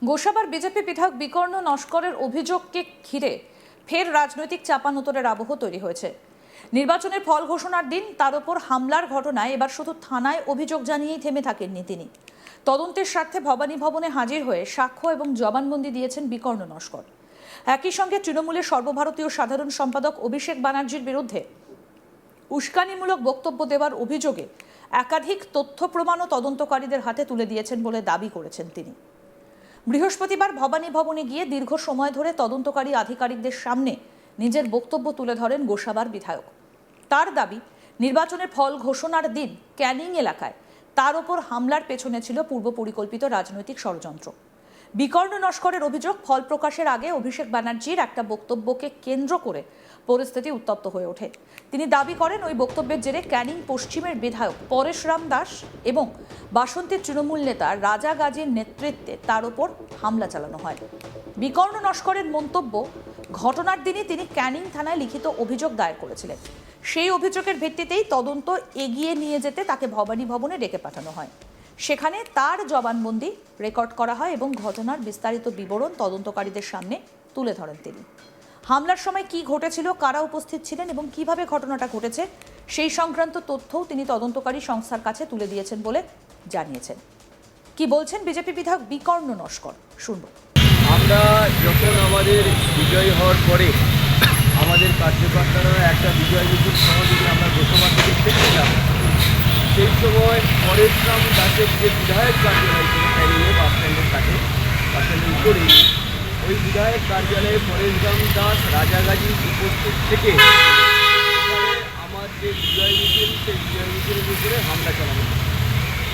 গোসাবার BJP বিধায়ক বিকর্ণ নস্করের অভিযোগকে ঘিরে ফের রাজনৈতিক চাপানোতরের আবহ তৈরি হয়েছে। নির্বাচনের ফল ঘোষণার দিন তার উপর হামলার ঘটনায় এবার শুধু থানায় অভিযোগ জানিয়েই থেমে থাকেননি তিনি। তদন্তের স্বার্থে ভবানী ভবনে হাজির হয়ে সাক্ষ্য এবং জবানবন্দি দিয়েছেন বিকর্ণ নস্কর। একই সঙ্গে তৃণমূলের সর্বভারতীয় সাধারণ সম্পাদক অভিষেক ব্যানার্জির বিরুদ্ধে উস্কানিমূলক বক্তব্য দেওয়ার অভিযোগে একাধিক তথ্য প্রমাণও তদন্তকারীদের হাতে তুলে দিয়েছেন বলে দাবি করেছেন তিনি। বৃহস্পতিবার ভবানী ভবনে গিয়ে দীর্ঘ সময় ধরে তদন্তকারী আধিকারিকদের সামনে নিজের বক্তব্য তুলে ধরেন গোসাবার বিধায়ক। তার দাবি, নির্বাচনের ফল ঘোষণার দিন ক্যানিং এলাকায় তার ওপর হামলার পেছনে ছিল পূর্ব পরিকল্পিত রাজনৈতিক ষড়যন্ত্র। বিকর্ণ নস্করের অভিযোগ, ফল প্রকাশের আগে অভিষেক ব্যানার্জির একটা বক্তব্যকে কেন্দ্র করে পরিস্থিতি উত্তপ্ত হয়ে ওঠে। তিনি দাবি করেন, ওই বক্তব্যের জেরে ক্যানিং পশ্চিমের বিধায়ক পরেশরাম দাস এবং বাসন্তীর তৃণমূল নেতা রাজা গাজীর নেতৃত্বে তার ওপর হামলা চালানো হয়। বিকর্ণ নস্করের মন্তব্য, ঘটনার দিনই তিনি ক্যানিং থানায় লিখিত অভিযোগ দায়ের করেছিলেন। সেই অভিযোগের ভিত্তিতেই তদন্ত এগিয়ে নিয়ে যেতে তাকে ভবানী ভবনে ডেকে পাঠানো হয়। সেখানে তার জবানবন্দি রেকর্ড করা হয় এবং ঘটনার বিস্তারিত বিবরণ তদন্তকারীদের সামনে তুলে ধরেন তিনি। হামলার সময় কি ঘটেছিল, কারা উপস্থিত ছিলেন এবং কিভাবে ঘটনাটা ঘটেছে সেই সংক্রান্ত তথ্যও তিনি তদন্তকারী সংস্থার কাছে তুলে দিয়েছেন বলে জানিয়েছেন। কি বলছেন বিজেপি বিধায়ক বিকর্ণ নস্কর, শুনব। আমরা যখন আমাদের বিজয় হওয়ার পরে আমাদের কার্যকর্তারা একটা বিজয় মিছিল সহযোগে আমরা গোসাবা থেকে ফিরছিলাম, সেই সময় পরেশরাম দাসের যে বিধায়ক কার্যালয় ছিল ক্যানিংয়ে বাস স্ট্যান্ডের কাছে, বাস স্ট্যান্ডের উপরেই, ওই বিধায়ক কার্যালয়ে পরেশরাম দাস রাজাগাজী উপস্থিত থেকে আমার যে বিজয় মিছিল, সেই বিজয় মিছিলের উপরে হামলা চালানো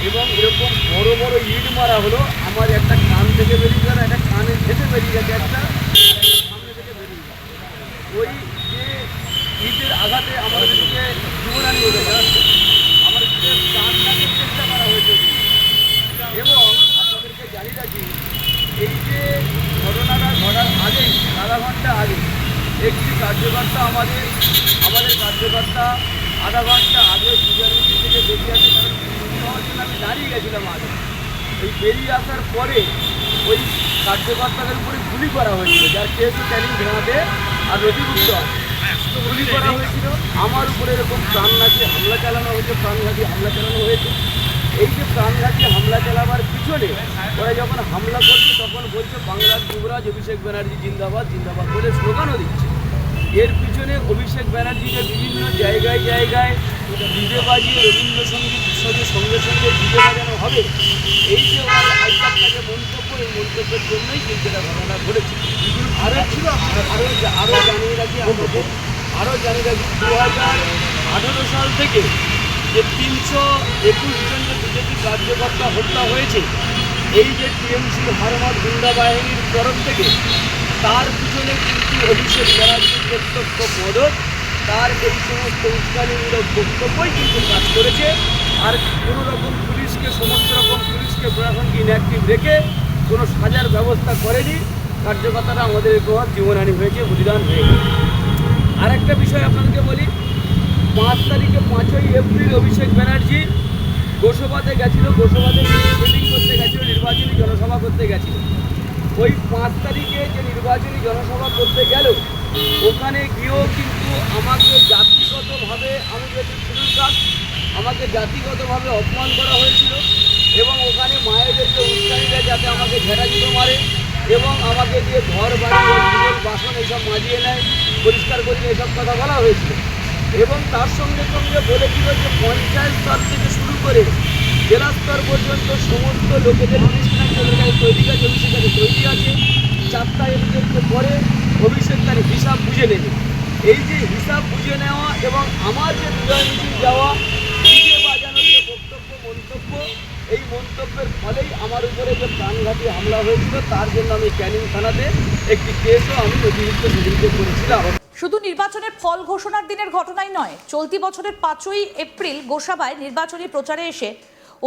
এবং এরকম বড় বড় ইট মারা হলো। আমার একটা কান থেকে বেরিয়ে গেল, একটা কানের থেকে বেরিয়ে গেছে, একটা সামনে থেকে বেরিয়ে গেল। ওই যে ইটের আঘাতে আমাদেরকে জীবনানি হয়ে যাচ্ছে, আমাদেরকে প্রাণ রাখার চেষ্টা করা হয়েছে। এবং আপনাদেরকে জানি রাখি, এই যে ঘটনাটা ঘটার আগেই, আধা ঘন্টা আগে একটি কার্যকর্তা আমাদের কার্যকর্তা আধা ঘন্টা আগে বিজয় মিছিল থেকে বেরিয়ে আসে, কারণ আমি দাঁড়িয়ে গেছিলাম আগে। এই বেরিয়ে আসার পরে ওই কার্যকর্তাদের উপরে গুলি করা হয়েছিল, যার কেসও ক্যানিং থানাতে আর নথিভুক্ত গুলি করা হয়েছিল। আমার উপরে এরকম প্রাণঘাতী হামলা চালানো হয়েছে, এই যে প্রাণঘাতী হামলা চালাবার পিছনে ওরা যখন হামলা করছে তখন বলছে বাংলার যুবরাজ অভিষেক ব্যানার্জি জিন্দাবাদ জিন্দাবাদ বলে স্লোগানও দিচ্ছে। এর পিছনে অভিষেক ব্যানার্জিকে বিভিন্ন জায়গায় ডিজে বাজিয়ে রবীন্দ্রসঙ্গীত সঙ্গে ডিজে বাজানো হবে, এই যে আইটাকে মন্তব্য, এই মন্তব্যের জন্যই কিন্তু এটা ঘটনা ঘটেছে। আরও জানিয়ে রাখি 2018 সাল থেকে যে 321 জন যে বিজেপি কার্যকর্তা হত্যা হয়েছে, এই যে টিএমসি হারমাত গুন্ডা বাহিনীর তরফ থেকে, তার পিছনে কিন্তু অভিষেক ব্যানার্জির প্রত্যক্ষ মদত, তার এই সমস্ত উস্কানিমূলক বক্তব্যই কিন্তু কাজ করেছে। আর কোনো রকম সমস্ত রকম পুলিশকে প্রশাসনকে ইনঅ্যাক্টিভ রেখে কোনো সাজার ব্যবস্থা করেনি। কার্যকর্তারা আমাদের প্রভাব জীবনহানি হয়েছে, বলিদান হয়ে গেছে। আর একটা বিষয় আপনাদেরকে বলি, 5ই এপ্রিল অভিষেক ব্যানার্জি গোসাবাতে গেছিল, মিটিং করতে গেছিল, নির্বাচনী জনসভা করতে গেছিল। ওই 5 তারিখে যে নির্বাচনী জনসভা করতে গেল, ওখানে গিয়েও কিন্তু আমাকে জাতিগতভাবে, আমি যেহেতু শিডিউল কাস্ট, আমাকে জাতিগতভাবে অপমান করা হয়েছিল এবং ওখানে মায়েদেরকে উস্কানিরা যাতে আমাকে ঝেঁটা জুতো মারে এবং আমাকে দিয়ে ঘর বাড়ি বাসন এসব মাজিয়ে নেয়, পরিষ্কার করিয়ে এসব কথা বলা হয়েছিল। এবং তার সঙ্গে বলেছিল যে পঞ্চায়েত স্তর থেকে শুরু করে জেলা স্তর পর্যন্ত সমস্ত লোকেদের লিস্টের কাছে তৈরি আছে, অভিষেক কাছে তৈরি আছে। 4টা এপ্রিলকে পরে অভিষেক তার হিসাব বুঝে নেবে। এই যে হিসাব বুঝে নেওয়া এবং আমার যে বিজয় মিছিল যাওয়া, ডিজে বাজানোর যে মন্তব্য, এই মন্তব্যের ফলেই আমার উপরে যে প্রাণঘাতী হামলা হয়েছিল, তার জন্য আমি ক্যানিং থানাতে একটি কেসও আমি নথিভুক্ত সেদিনকে করেছিলাম। শুধু নির্বাচনের ফল ঘোষণার দিনের ঘটনাই নয়, চলতি বছরের 5ই এপ্রিল গোসাবায় নির্বাচনী প্রচারে এসে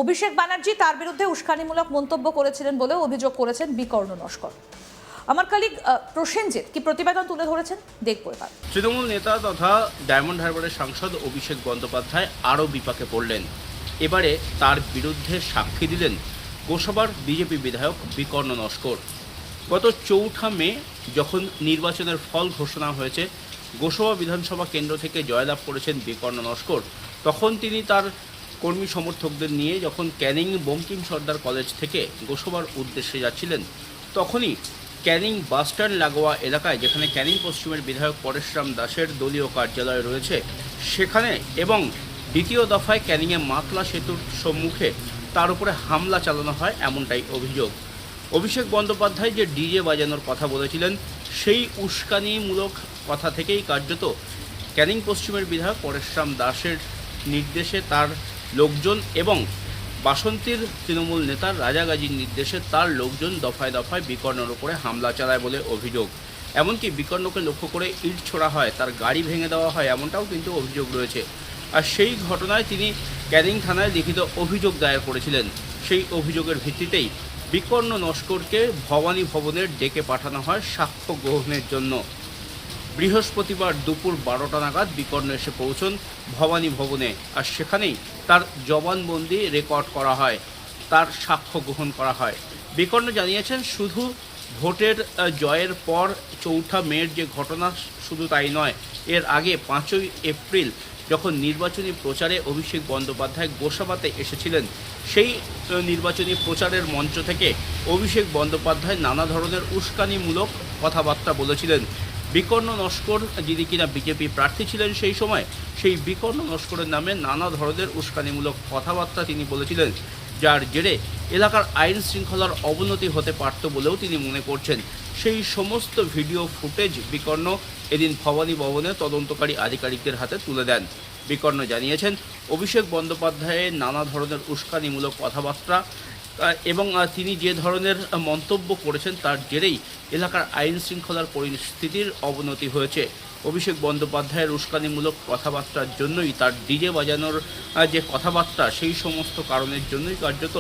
অভিষেক ব্যানার্জি তার বিরুদ্ধে উস্কানিমূলক মন্তব্য করেছিলেন বলে অভিযোগ করেছেন বিকর্ণ নস্কর। আমার কলিগ প্রসেনজিৎ কি প্রতিবেদন তুলে ধরেছেন, দেখবো এবার। তৃণমূল নেতা তথা ডায়মন্ড হারবারের সাংসদ অভিষেক বন্দ্যোপাধ্যায় আরও বিপাকে পড়লেন। এবারে তার বিরুদ্ধে সাক্ষী দিলেন গোসাবার বিজেপি বিধায়ক বিকর্ণ নস্কর। গত 4 মে যখন নির্বাচনের ফল ঘোষণা হয়েছে, গোসাবা বিধানসভা কেন্দ্র থেকে জয়লাভ করেছেন বিকর্ণ নস্কর, তখন তিনি তার কর্মী সমর্থকদের নিয়ে যখন ক্যানিং বঙ্কিম সর্দার কলেজ থেকে গোসাবার উদ্দেশ্যে যাচ্ছিলেন, তখনই ক্যানিং বাসস্ট্যান্ড লাগোয়া এলাকায়, যেখানে ক্যানিং পশ্চিমের বিধায়ক পরেশরাম দাসের দলীয় কার্যালয় রয়েছে, সেখানে এবং দ্বিতীয় দফায় ক্যানিংয়ে মাতলা সেতুর সম্মুখে তার উপরে হামলা চালানো হয়, এমনটাই অভিযোগ। অভিষেক বন্দ্যোপাধ্যায় যে ডিজে বাজানোর কথা বলেছিলেন, সেই উস্কানিমূলক কথা থেকেই কার্যত ক্যানিং পশ্চিমের বিধায়ক পরেশরাম দাসের নির্দেশে তার লোকজন এবং বাসন্তীর তৃণমূল নেতার রাজা গাজীর নির্দেশে তার লোকজন দফায় দফায় বিকর্ণর উপরে হামলা চালায় বলে অভিযোগ। এমনকি বিকর্ণকে লক্ষ্য করে ইট ছোড়া হয়, তার গাড়ি ভেঙে দেওয়া হয়, এমনটাও কিন্তু অভিযোগ রয়েছে। আর সেই ঘটনায় তিনি ক্যানিং থানায় লিখিত অভিযোগ দায়ের করেছিলেন। সেই অভিযোগের ভিত্তিতেই বিকর্ণ নস্করকে ভবানী ভবনের ডেকে পাঠানো হয় সাক্ষ্য গ্রহণের জন্য। বৃহস্পতিবার দুপুর 12টা নাগাদ বিকর্ণ এসে পৌঁছন ভবানী ভবনে, আর সেখানেই তার জবানবন্দি রেকর্ড করা হয়, তার সাক্ষ্য গ্রহণ করা হয়। বিকর্ণ জানিয়েছেন, শুধু ভোটের জয়ের পর 4 মের যে ঘটনা, শুধু তাই নয়, এর আগে 5ই এপ্রিল যখন নির্বাচনী প্রচারে অভিষেক বন্দ্যোপাধ্যায় গোসাবাতে এসেছিলেন, সেই নির্বাচনী প্রচারের মঞ্চ থেকে অভিষেক বন্দ্যোপাধ্যায় নানা ধরনের উস্কানিমূলক কথাবার্তা বলেছিলেন। বিকর্ণ নস্কর, যিনি কিনা বিজেপি প্রার্থী ছিলেন সেই সময়, সেই বিকর্ণ নস্করের নামে নানা ধরনের উস্কানিমূলক কথাবার্তা তিনি বলেছিলেন, যার জেরে এলাকার আইন শৃঙ্খলার অবনতি হতে পারত বলেও তিনি মনে করছেন। সেই সমস্ত ভিডিও ফুটেজ বিকর্ণ এদিন ভবানী ভবনে তদন্তকারী আধিকারিকদের হাতে তুলে দেন। বিকর্ণ জানিয়েছেন, অভিষেক বন্দ্যোপাধ্যায়ের নানা ধরনের উস্কানিমূলক কথাবার্তা এবং তিনি যে ধরনের মন্তব্য করেছেন, তার জেরেই এলাকার আইন শৃঙ্খলার পরিস্থিতির অবনতি হয়েছে। অভিষেক বন্দ্যোপাধ্যায়ের উস্কানিমূলক কথাবার্তার জন্যই, তার ডিজে বাজানোর যে কথাবার্তা, সেই সমস্ত কারণের জন্যই কার্যত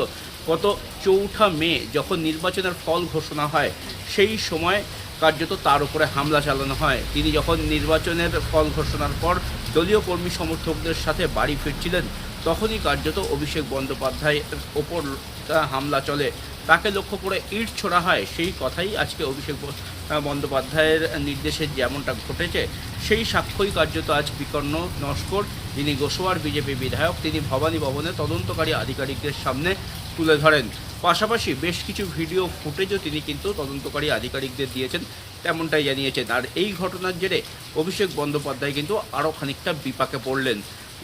গত 4 মে যখন নির্বাচনের ফল ঘোষণা হয়, সেই সময় কার্যত তার উপরে হামলা চালানো হয়। তিনি যখন নির্বাচনের ফল ঘোষণার পর দলীয় কর্মী সমর্থকদের সাথে বাড়ি ফিরছিলেন, তখনই কার্যত অভিষেক বন্দ্যোপাধ্যায়ের ওপর হামলা চলে, তাকে লক্ষ্য করে ইট ছোড়া হয়। সেই কথাই আজকে অভিষেক বন্দ্যোপাধ্যায়ের নির্দেশে যেমনটা ঘটেছে, সেই সাক্ষ্যই কার্যত আজ বিকর্ণ নস্কর, যিনি গোসাবার বিজেপি বিধায়ক, তিনি ভবানী ভবনে তদন্তকারী আধিকারিকদের সামনে তুলে ধরেন। পাশাপাশি বেশ কিছু ভিডিও ফুটেজও তিনি কিন্তু তদন্তকারী আধিকারিকদের দিয়েছেন, তেমনটাই জানিয়েছেন। আর এই ঘটনার জেরে অভিষেক বন্দ্যোপাধ্যায় কিন্তু আরও খানিকটা বিপাকে পড়লেন।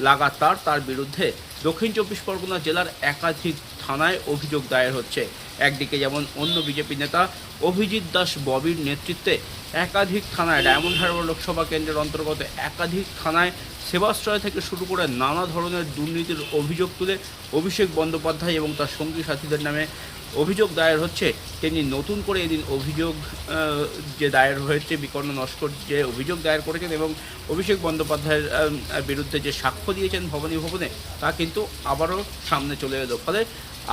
লাগাতার তার বিরুদ্ধে দক্ষিণ 24 পরগনা জেলার একাধিক থানায় অভিযোগ দায়ের হচ্ছে। একদিকে যেমন অন্য বিজেপি নেতা অভিজিৎ দাস ববির নেতৃত্বে একাধিক থানায়, ডায়মন্ড হারবার লোকসভা কেন্দ্রের অন্তর্গত একাধিক থানায় সেবাশ্রয় থেকে শুরু করে নানা ধরনের দুর্নীতির অভিযোগ তুলে অভিষেক বন্দ্যোপাধ্যায় এবং তার সঙ্গী সাথীদের নামে অভিযোগ দায়ের হচ্ছে। তিনি নতুন করে এদিন অভিযোগ যে দায়ের হয়েছে, বিকর্ণ নস্কর যে অভিযোগ দায়ের করেছেন এবং অভিষেক বন্দ্যোপাধ্যায়ের বিরুদ্ধে যে সাক্ষ্য দিয়েছেন ভবানী ভবনে, তা কিন্তু আবারও সামনে চলে এলো। ফলে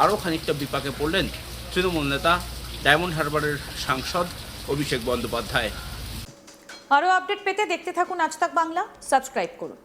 আরও খানিকটা বিপাকে পড়লেন তৃণমূল নেতা, ডায়মন্ড হারবারের সাংসদ অভিষেক বন্দ্যোপাধ্যায়। আরও আপডেট পেতে দেখতে থাকুন আজ তাক বাংলা, সাবস্ক্রাইব করুন।